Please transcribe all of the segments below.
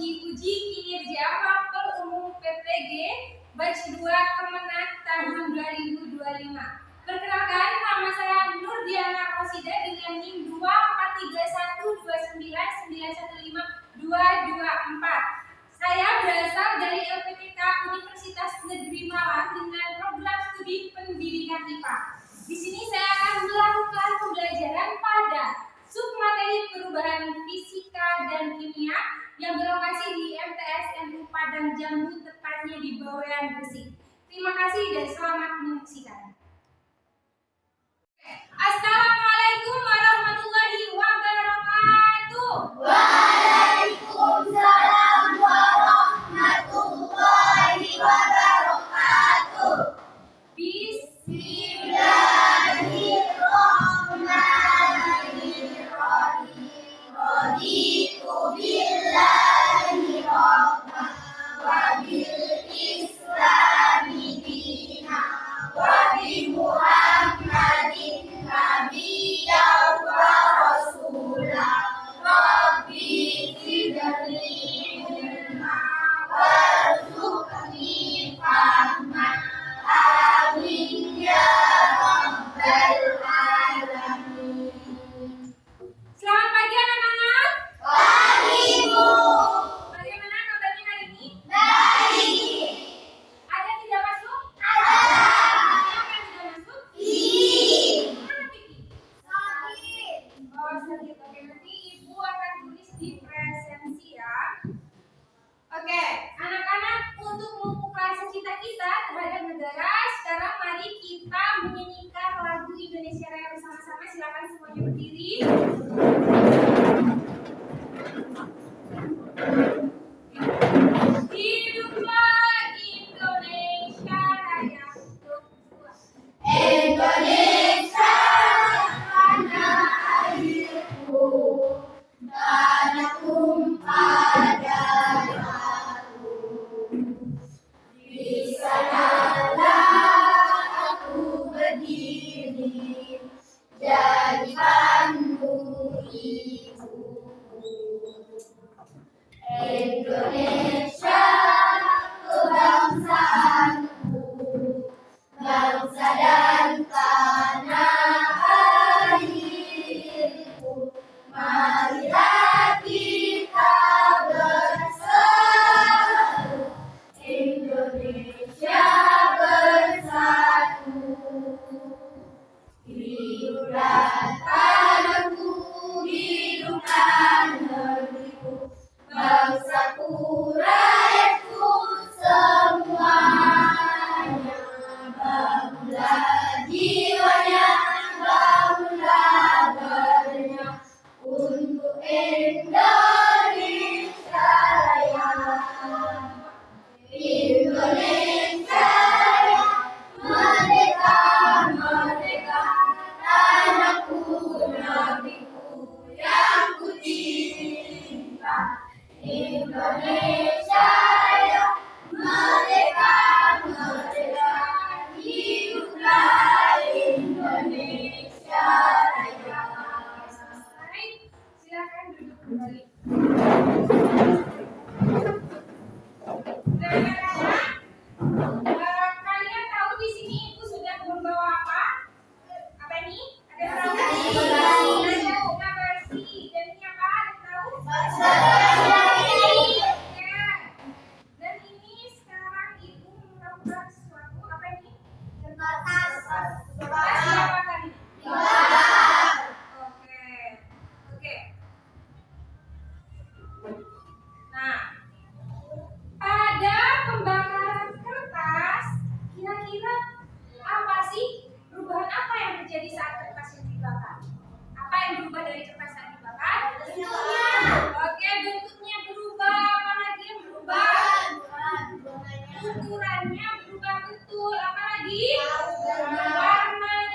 uji kinerja mapel umum PPG batch 2 Kemenak tahun 2025. Perkenalkan, nama saya Nur Diana Rosida dengan NIM 243129915 Saya berasal dari LPTK Universitas Negeri Malang dengan program studi pendidikan IPA. Di sini saya akan melakukan pembelajaran pada submateri perubahan fisika dan kimia yang berlokasi di MTS-NU Padang Jambu, tepatnya di Bawean Gresik. Terima kasih dan selamat menyaksikan. Assalamualaikum warahmatullahi wabarakatuh. Waalaikumsalam warahmatullahi wabarakatuh. Bismillahirrahmanirrahim. Raditu billahi rabban wa bil islami dinan wa bi Muhammadin nabiyyan wa rasulan. Rabbi zidni ilma warzuqni fahman. Amin ya rabbal alamin. Selamat pagi anak-anak. Pagi, Bu. Bagaimana kabarnya hari ini? Baik. Ada yang tidak masuk? Ada. Siapa yang tidak masuk? Ih. Mana Vicky? Sakit. Oh, sakit. Oke, nanti Ibu akan tulis di presensi ya. Oke, anak-anak, untuk memupuk rasa cinta kita terhadap negara, sekarang mari kita menyanyikan lagu Indonesia Raya bersama-sama. Silakan semuanya berdiri. Hiduplah Indonesia Raya. Indonesia tanah airku, tanah tumpah darahku. Di sanalah aku berdiri, jadi pandu ibuku. Indonesia kebangsaanku, bangsa dan tanah airku. Marilah kita bersatu, Indonesia bersatu. Hiduplah tanahku, hiduplah negeriku, bangsaku, rakyatku semuanya. Bangunlah jiwanya, bangunlah badannya untuk Indonesia Raya. Indonesia Raya, merdeka, merdeka, tanahku, negeriku yang ku cinta. Indonesia Raya, merdeka, merdeka, hiduplah Indonesia Raya. Baik, silakan duduk kembali. Kalian tahu di sini Ibu sudah membawa apa? Apa ini? Ada yang tahu? Ada bunga bersih. Dan ini apa? Ada yang tahu? Ya. Dan ini sekarang Ibu melakukan sesuatu. Apa ini? Siapa tadi? Oke. Oke. Nah, pada pembakaran kertas, kira-kira apa sih? Perubahan apa yang terjadi saat kertas yang dibakar? Apa yang berubah dari kertas yang dibakar? Bentuknya. Oke, bentuknya berubah. Apa lagi yang berubah? Ukurannya berubah, betul. Apa lagi? Warnanya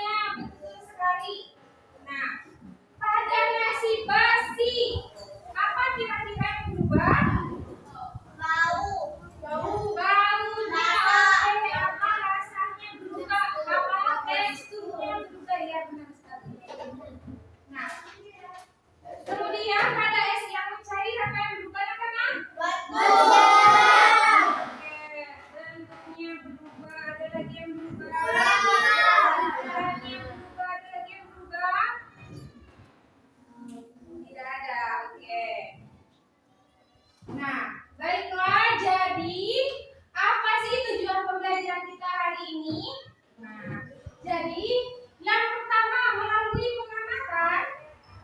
Jadi yang pertama, melalui pengamatan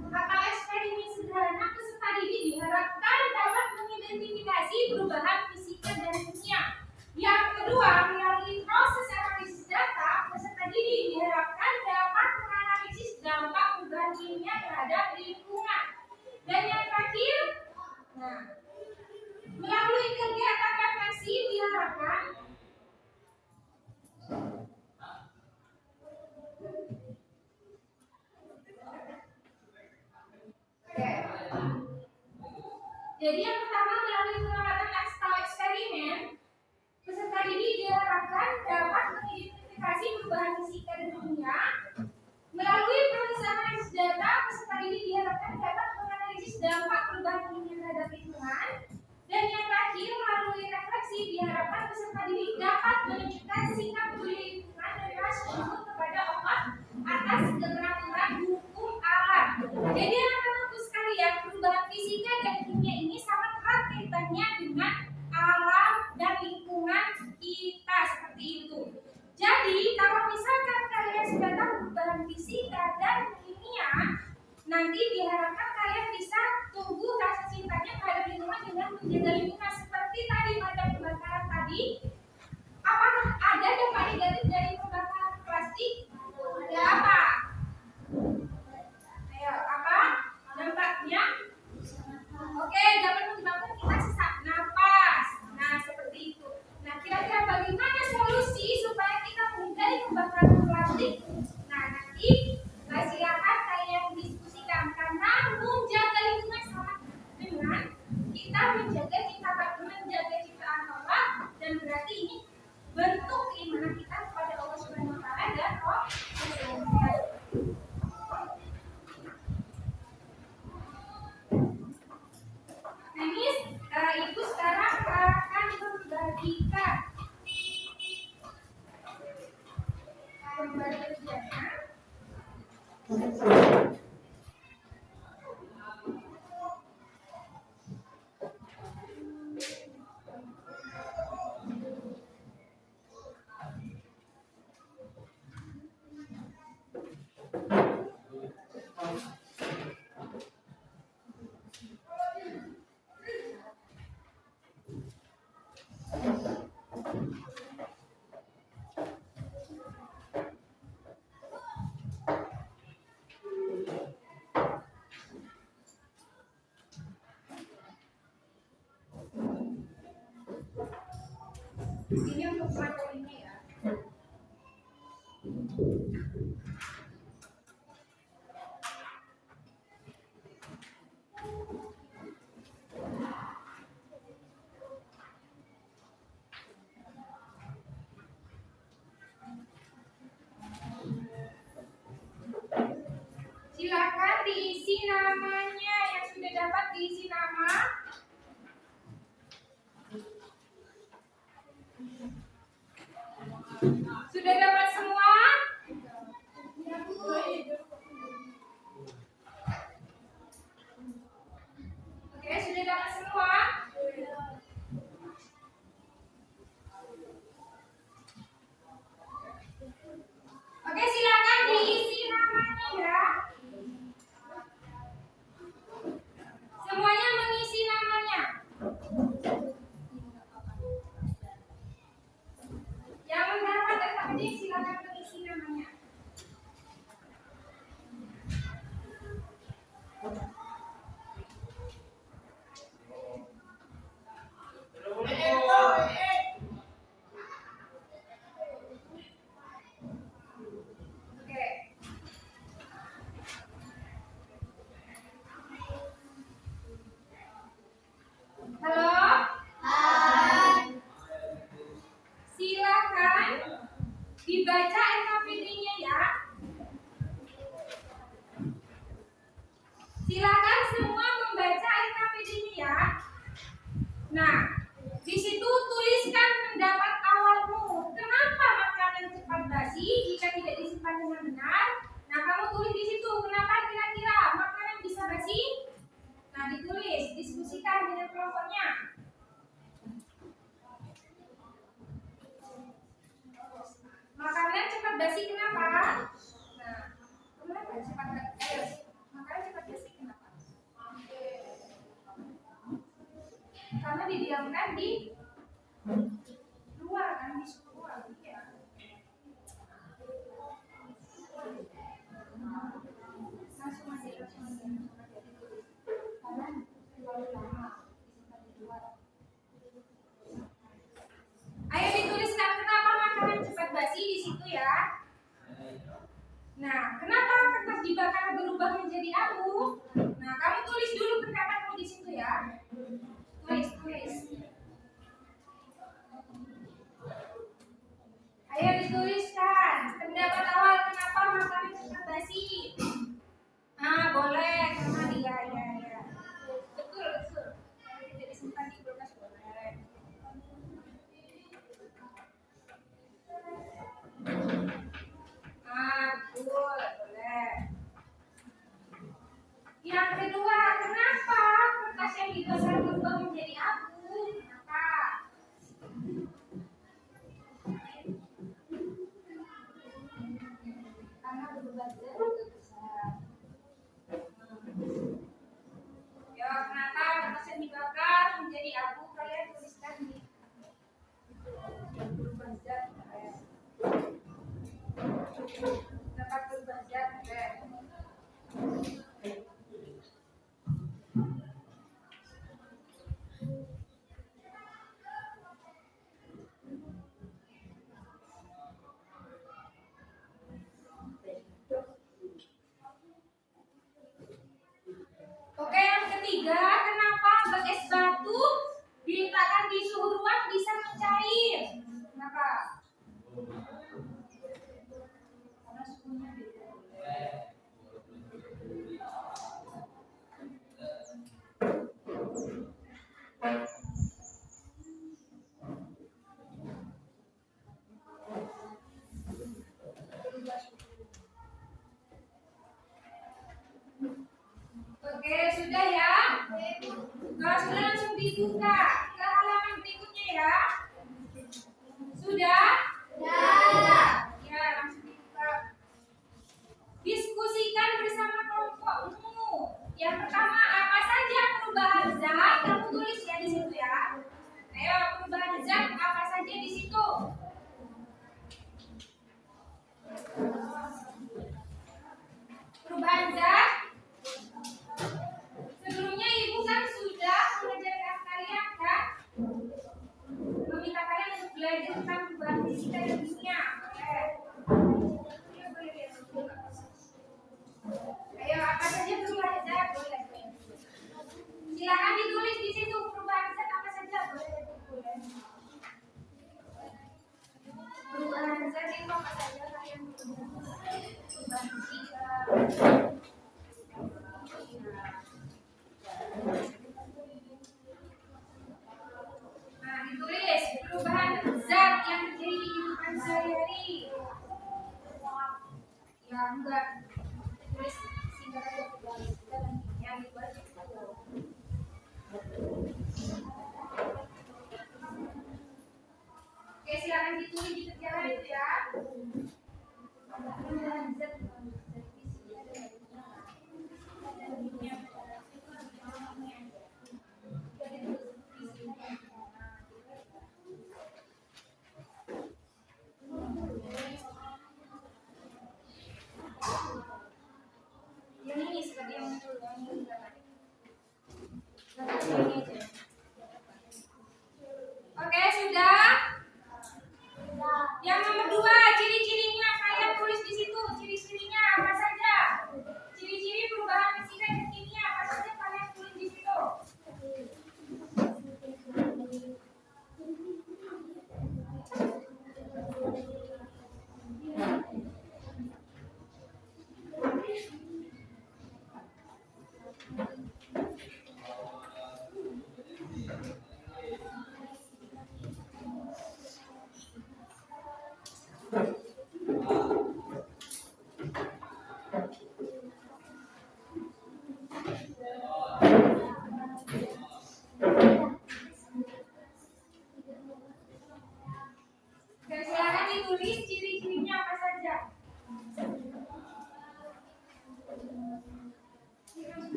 atau eksperimen sederhana, peserta didik diharapkan dapat mengidentifikasi perubahan fisika dan kimia. Yang kedua, melalui proses analisis data, peserta didik diharapkan dapat menganalisis dampak perubahan kimia terhadap lingkungan. Dan yang terakhir, melalui kegiatan refleksi diharapkan jadi yang pertama, melalui pengamatan atau eksperimen, peserta didik diharapkan dapat mengidentifikasi perubahan fisika dan kimia. Melalui proses analisis data, peserta didik diharapkan dapat menganalisis dampak perubahan kimia terhadap lingkungan. Dan yang terakhir, melalui refleksi diharapkan peserta didik dapat menunjukkan sikap peduli lingkungan dan rasa syukur kepada Allah atas keberaturan hukum alam. Jadi anak-anakku sekalian, perubahan fisika dan kimia ini sangat erat kaitannya dengan alam dan lingkungan kita, seperti itu. Jadi kalau misalkan kalian sudah tahu perubahan fisika dan kimia, nanti diharapkan kalian bisa tumbuh rasa cintanya terhadap lingkungan dengan menjaga lingkungan. Seperti tadi pada pembakaran tadi, apakah ada dampak negatif dari pembakaran plastik? Ada apa? Ayo, apa dampaknya? Oke, dapat menyebabkan kita sesak napas. Nah, seperti itu. Nah, kira-kira bagaimana solusi supaya kita menghindari pembakaran plastik? Nah, nanti silakan kalian diskusikan, karena menjaga lingkungan sama dengan kita menjaga ciptaan Allah, dan berarti ini bentuk keimanan kita kepada Allah Subhanahu wa taala dan Rasulullah. Nah, ini Ibu sekarang akan membagikan kerjanya. Ini untuk materinya ya. Silakan diisi namanya, yang sudah dapat diisi nama. Sudah dapat semua? Oke, sudah dapat semua? Oke, silakan diisi namanya ya. Semuanya mengisi namanya. Yang mendapat data pendidik silakan mengisi namanya. Oke. Halo? Silakan dibaca NKPD-nya ya. Silakan semua membaca NKPD-nya ya. Nah, di situ tuliskan pendapat awalmu. Kenapa makanan cepat basi jika tidak disimpan dengan benar? Nah, kamu tulis di situ. Kenapa kira-kira makanan bisa basi? Nah, ditulis, diskusikan dengan kelompoknya. Makanan cepat basi kenapa? Nah, kenapa cepat ayo, makanya cepat basi kenapa? Karena didiamkan di luar kan, di luar ya. Langsung aja. Karena terlalu lama disimpan di luar. Ayo dituliskan kenapa makanan cepat basi di situ ya. Nah, kenapa kertas dibakar berubah menjadi abu? Nah, kamu tulis dulu pendapatmu di situ ya. Tulis. Ayo dituliskan pendapat awal kenapa makanan cepat basi. Nah, boleh karena ya. Betul. Tidak disimpan di kulkas boleh. Betul, boleh. Yang kedua, kenapa kertas yang dibakar berubah menjadi abu? Kenapa? Karena berubah zat juga besar. Ya, kenapa kertas yang dibakar menjadi abu? Kalian tuliskan di berubah zat. Dapat berubah zat. Oke, yang ketiga, kenapa es batu diletakkan di suhu ruang bisa mencair? Kenapa? Karena suhunya beda. Oke, sudah ya. Kalau sudah langsung dibuka ke halaman berikutnya ya. Sudah? Ya, langsung dibuka. Diskusikan bersama kelompokmu. Yang pertama, apa saja perubahan zat? Kamu tulis ya di situ ya. Ayo, perubahan zat apa saja di situ? Perubahan zat. Sebelumnya ibu kan sudah mengajarkan kalian kan, meminta kalian untuk belajar tentang perubahan fisika dan kimia. Ayo, apa saja perubahan zat? Boleh. Silakan ditulis di situ perubahan zat apa saja. Boleh. Perubahan zat itu apa saja kalian? Perubahan fisika. Nah, ditulis perubahan zat yang terjadi di kehidupan sehari-hari. Ya, enggak. Tulis singkat aja perubahan zat yang dibuat. Oke, silakan ditulis di kerjaan itu ya. Perubahan zat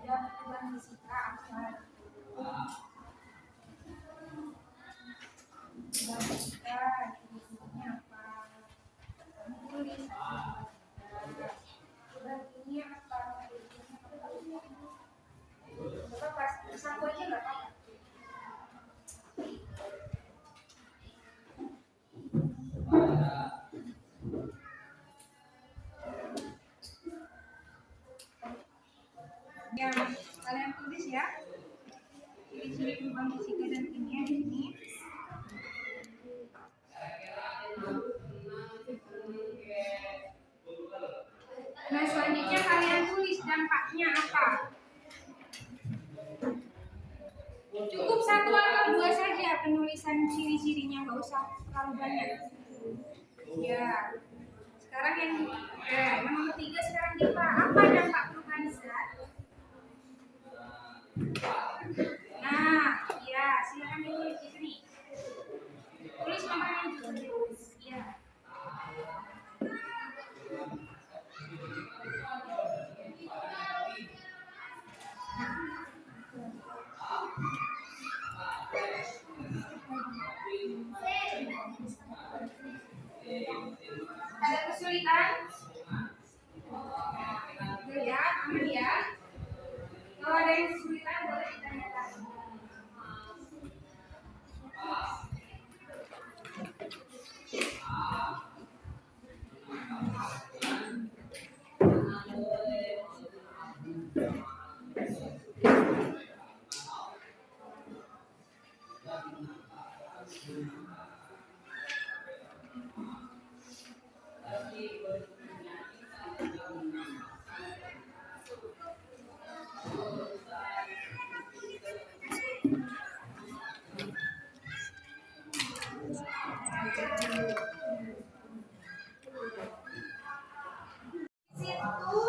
Ya, perubahan fisika apa? Fisika, ini apa? Tulis. Ini apa? Bapak pas sapu aja nggak apa-apa. Ya, kalian tulis ya. Ciri-ciri perubahan fisika dan kimia di sini. Nah, selanjutnya kalian tulis dampaknya apa. Cukup satu atau dua saja penulisan ciri-cirinya, nggak usah terlalu banyak. Ya, sekarang yang nomor 3 sekarang kita apa dampak perubahan zat? Nah, ya silakan ditulis di sini. Tulis nomornya juga. Ya. Ada kesulitan? Ya, aman ya. Kalau ada yang kesulitan boleh ditanyakan. Situ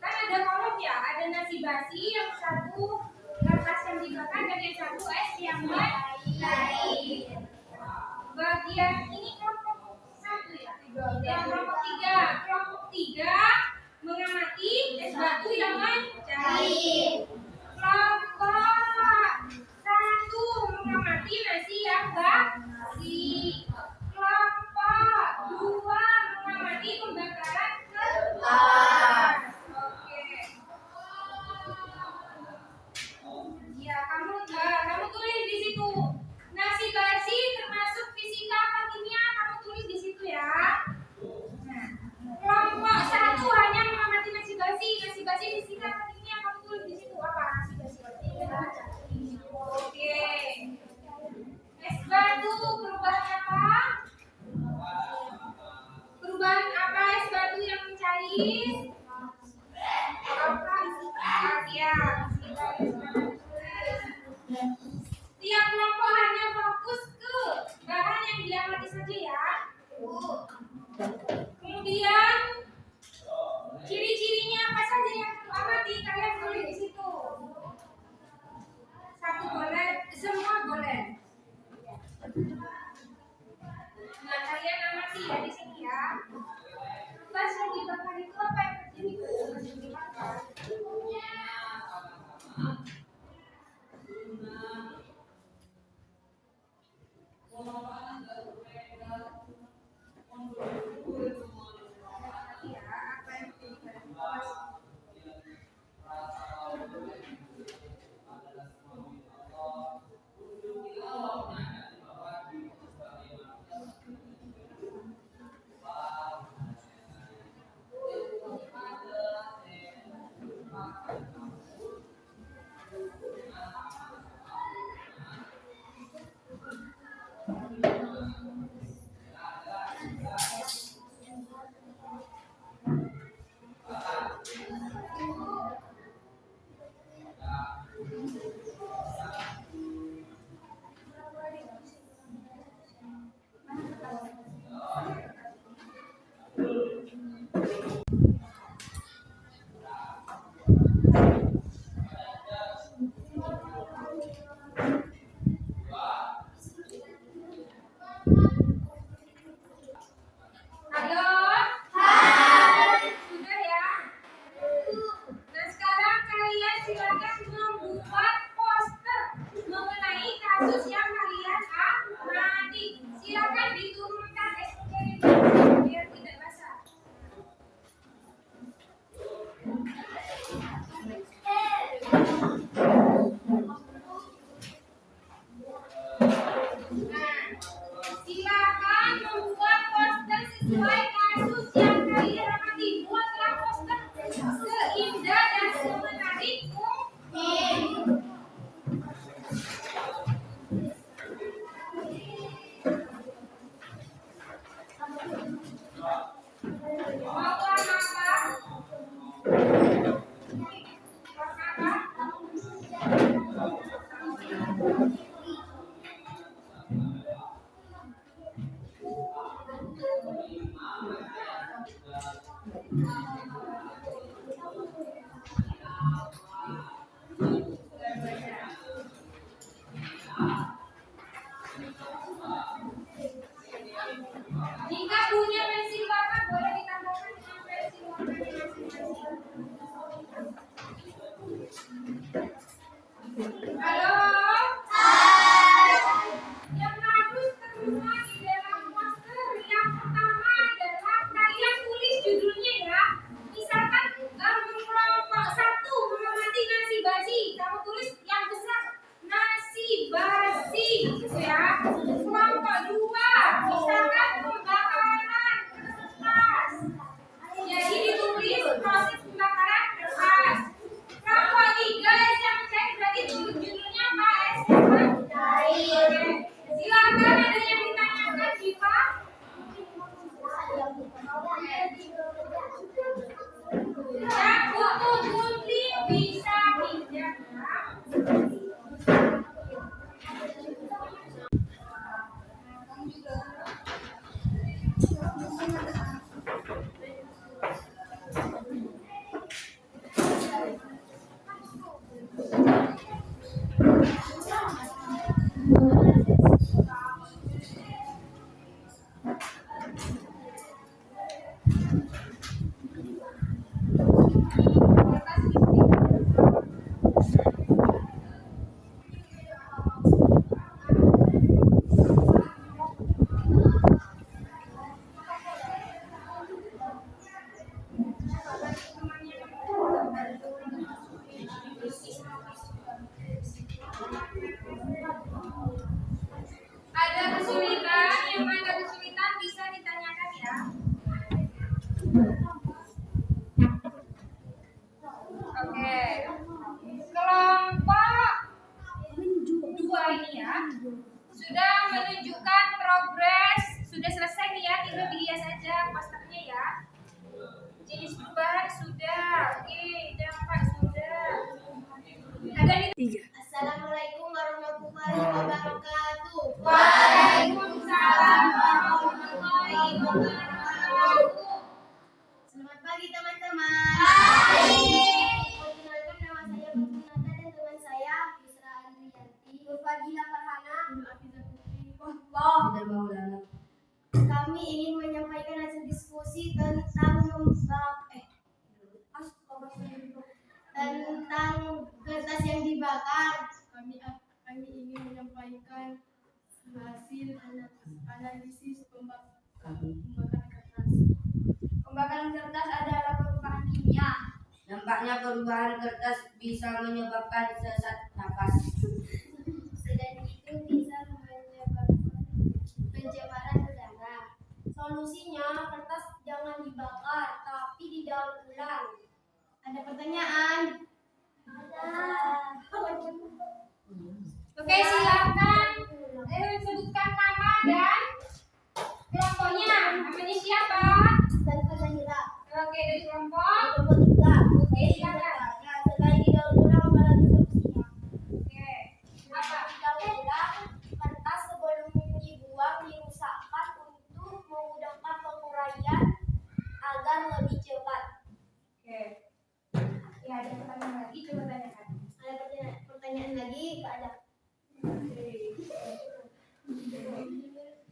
kan ada kolom ya, ada nasi basi yang satu kertas yang dibakar dan yang satu es yang lain. Bagian ini kelompok 1 ya. Yang kelompok 3 mengamati es batu yang mencair. Kelompok 1 mengamati nasi yang basi. Kelompok 2 mengamati pembakaran kertas. Oke. Ya, kamu tulis di situ. Nasi basi termasuk fisika apa kimia? Kamu tulis di situ ya. Nah, kelompok 1 hanya mengamati nasi basi. Nasi basi fisika apa kimia? Kamu tulis di situ apa? Nasi basi. Oke. Es batu perubahan apa? Perubahan apa es batu yang mencair? Apa? Ya, tiap kelompok hanya fokus ke bahan yang diamati saja ya. Kemudian ciri-cirinya apa saja yang amati, kalian tulis di situ. Satu boleh, semua boleh. Nah, kalian amati ya di sini ya. Gas yang dibakar itu apa yang terjadi pada gas yang dibakar? Silakan membuat poster sesuai kasus yang kalian amati. Buatlah poster seindah dan semenarik mungkin. Mau warna apa? Warna apa? Jika punya pensil warna boleh ditambahkan dengan pensil warnanya masing-masing. Halo. Yang harus terima di dalam poster yang pertama adalah kalian tulis judulnya ya. Misalkan kelompok 1 mengamati nasi basi, kamu tulis yang besar nasi basi gitu ya. Kelompok 2 misalkan pembakaran kertas. Jadi ditulis proses pembakaran kertas. Kelompok 3 SMP berarti tulis judulnya apa? SMP. Silakan ada yang ditanyakan Diva. Ya, buku gunting bisa pinjam ya. Ada kesulitan, yang ada kesulitan bisa ditanyakan ya. Oke. Kelompok 2 ini ya sudah menunjukkan progres, sudah selesai nih ya, tinggal dilihat saja posternya ya. Jenis perubahan sudah, oke, dampak sudah. Ada nih. Assalamualaikum warahmatullahi wabarakatuh. Waalaikumsalam warahmatullahi wabarakatuh. Selamat pagi teman-teman. Perkenalkan nama saya Fatunata dan teman saya Yusra Andriyanti, Nurfadila Farhana, Afizah Putri. Kami ingin menyampaikan hasil diskusi tentang kertas yang dibakar. Kami ingin menyampaikan hasil analisis pembakaran kertas. Pembakaran kertas adalah perubahan kimia. Nampaknya perubahan kertas bisa menyebabkan sesak napas. Selain itu bisa menyebabkan pencemaran udara. Solusinya kertas jangan dibakar, tapi didaur ulang. Ada pertanyaan? Oke, silakan. Sebutkan nama dan kelompoknya. Namanya siapa? Dan Zahira. Oke, dari kelompok. Kelompok 3. Oke, silakan. Ya, selain didaur ulang apalagi solusinya? Oke. Apa? Didaur ulang kertas sebelum dibuang dirusakkan untuk memudahkan penguraian agar lebih cepat. Oke. Ya, ada pertanyaan lagi, coba tanyakan. Ada pertanyaan lagi? Nggak ada.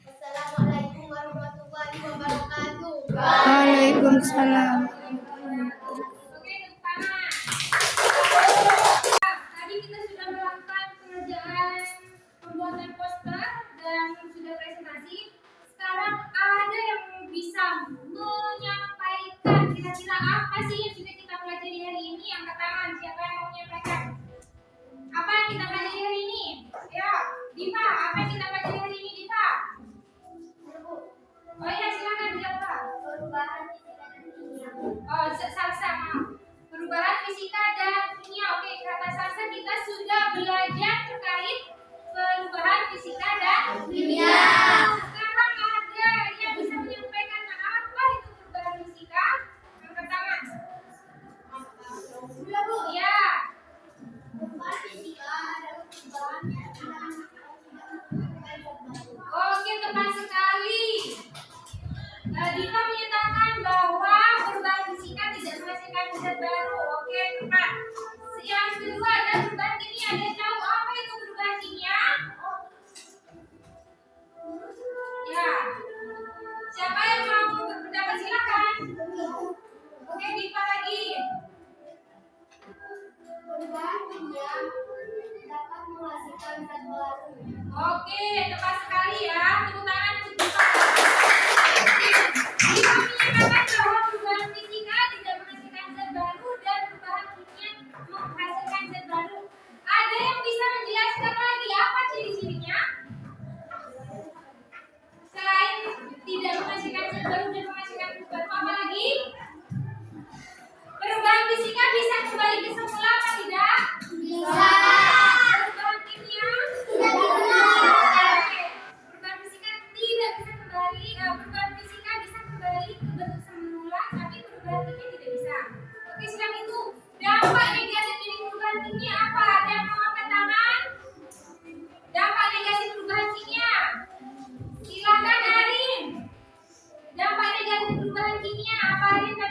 Assalamualaikum warahmatullahi wabarakatuh. Waalaikumsalam. Oke, tepuk tangan. Tadi kita sudah melakukan pengerjaan pembuatan poster dan sudah presentasi. Sekarang ada yang bisa menyampaikan kira-kira apa sih yang sudah kita pelajari hari ini? Angkat tangan, siapa yang mau menyampaikan? Apa yang kita pelajari hari ini? Ya, Diva, apa yang kita pelajari hari ini, Diva?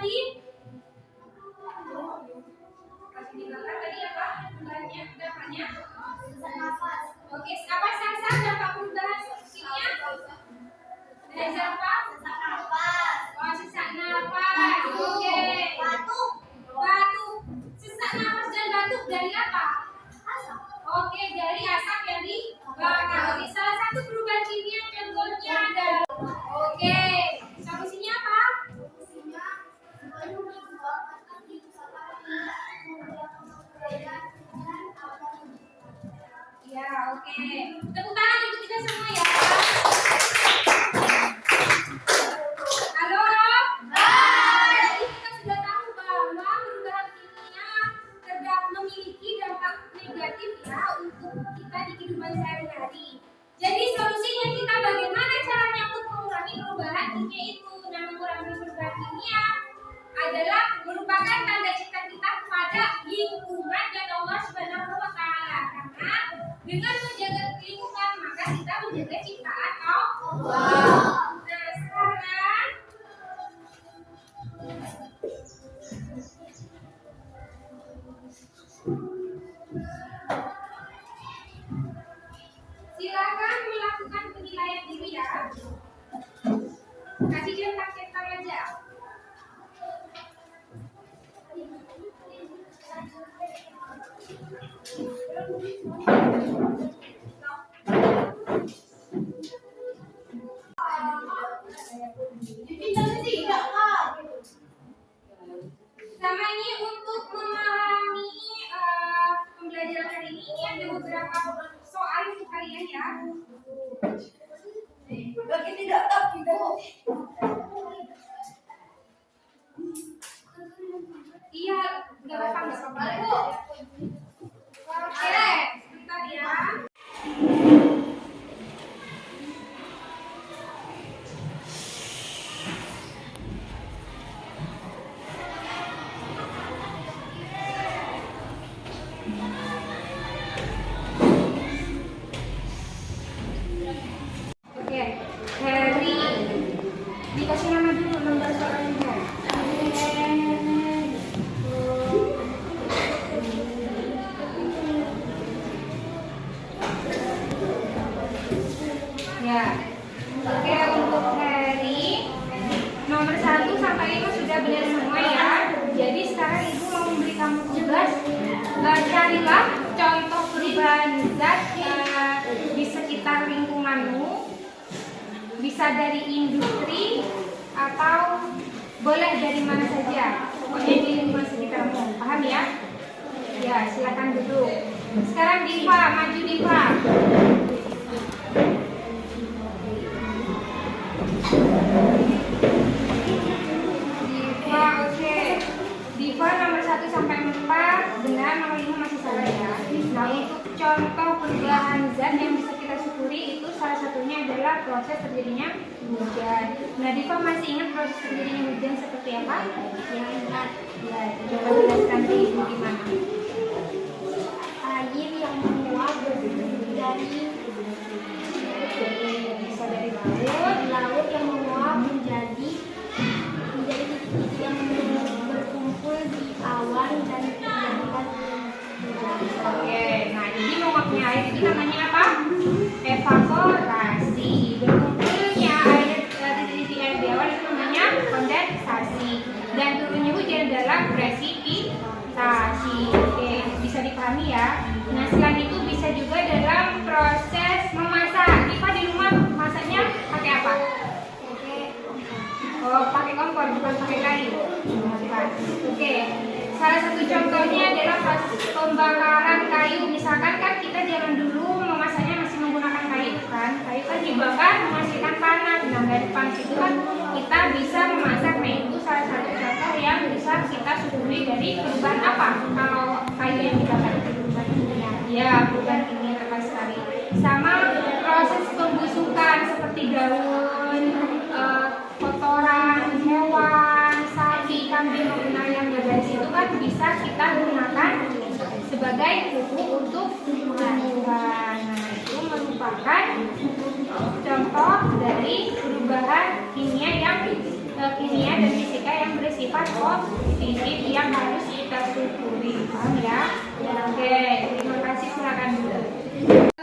lagi. Kasih dibakar tadi apa? Bulannya, dampaknya. sesak nafas, Oke, apa saja dampak perubahan kimia? Dari apa? sesak nafas, Oh, sesak nafas. Oke. batuk, Batuk. Sesak nafas dan batuk dari apa? asap, Oke, dari asap yang dibakar. Oke, salah satu perubahan kimia contohnya adalah. Oke, solusinya apa? solusinya menyebabkan kerusakan menggunakan perbedaan dan apa Ya, oke. Tepuk tangan untuk kita semua ya. Halo. Hai. Jadi kita sudah tahu bahwa perubahan kimia memiliki dampak negatif ya untuk kita di kehidupan sehari-hari. Jadi solusinya kita bagaimana caranya untuk mengurangi perubahan kimia itu? Nah, mengurangi perubahan kimia adalah merupakan tanda cinta kita kepada lingkungan dan Allah Subhanahu wa taala. Karena dengan menjaga lingkungan maka kita menjaga ciptaan Allah. Nah, sekarang silakan melakukan penilaian diri ya. Kasih centang-centang aja. Sama ini untuk memahami pembelajaran hari ini ada beberapa soal untuk kalian ya. Bagi tidak tahu. Iya, nggak apa-apa. Oke, sebentar ya. Oke, Harry. Dikasih nama dulu nomor soalnya. Ya. Oke, untuk Harry nomor 1 sampai 5 sudah benar semua ya. Jadi sekarang Ibu mau memberi kamu tugas. Carilah contoh perubahan zat di sekitar lingkunganmu. Bisa dari industri atau boleh dari mana saja. Pokoknya di lingkungan sekitarmu. Paham ya? Ya, silakan duduk. Sekarang Diva, maju Diva. Diva, oke. Diva nomor 1 sampai 4 benar, nomor 5 masih salah ya. Nah, untuk contoh perubahan zat yang bisa kita syukuri itu salah satunya adalah proses terjadinya hujan. Nah, Diva masih ingat proses terjadinya hujan seperti apa? Yang ingat. Ya, coba jelaskan di Ibu gimana. air yang menguap dari Bisa dari laut. laut yang menguap menjadi titik-titik yang berkumpul di awan dan menjadikan hujan. Oke, nah jadi menguapnya air itu namanya apa? Evaporasi. Berkumpulnya air titik-titik air di awan itu namanya kondensasi. Dan turunnya hujan adalah presipitasi. Oke, bisa dipahami ya. Nah, selain itu bisa juga dalam proses memasak. Diva di rumah masaknya pakai apa? Oh, pakai kompor bukan pakai kayu. Oke. Salah satu contohnya adalah pas pembakaran kayu. Misalkan kan kita zaman dulu memasaknya masih menggunakan kayu kan. Kayu kan dibakar menghasilkan panas. Nah, dari panas itu kan kita bisa memasak. Nah, itu salah satu contoh yang bisa kita syukuri dari perubahan apa? Kalau kayu yang dibakar itu perubahan kimia. Ya, perubahan kimia tepat sekali. Sama proses pembusukan seperti daun, kotoran hewan, sapi, kambing maupun ayam dari situ kan bisa kita gunakan sebagai pupuk untuk tumbuhan. Nah, itu merupakan contoh dari perubahan kimia yang kimia dan fisika yang bersifat positif yang harus kita syukuri. Paham ya? Oke, terima kasih, silakan dulu.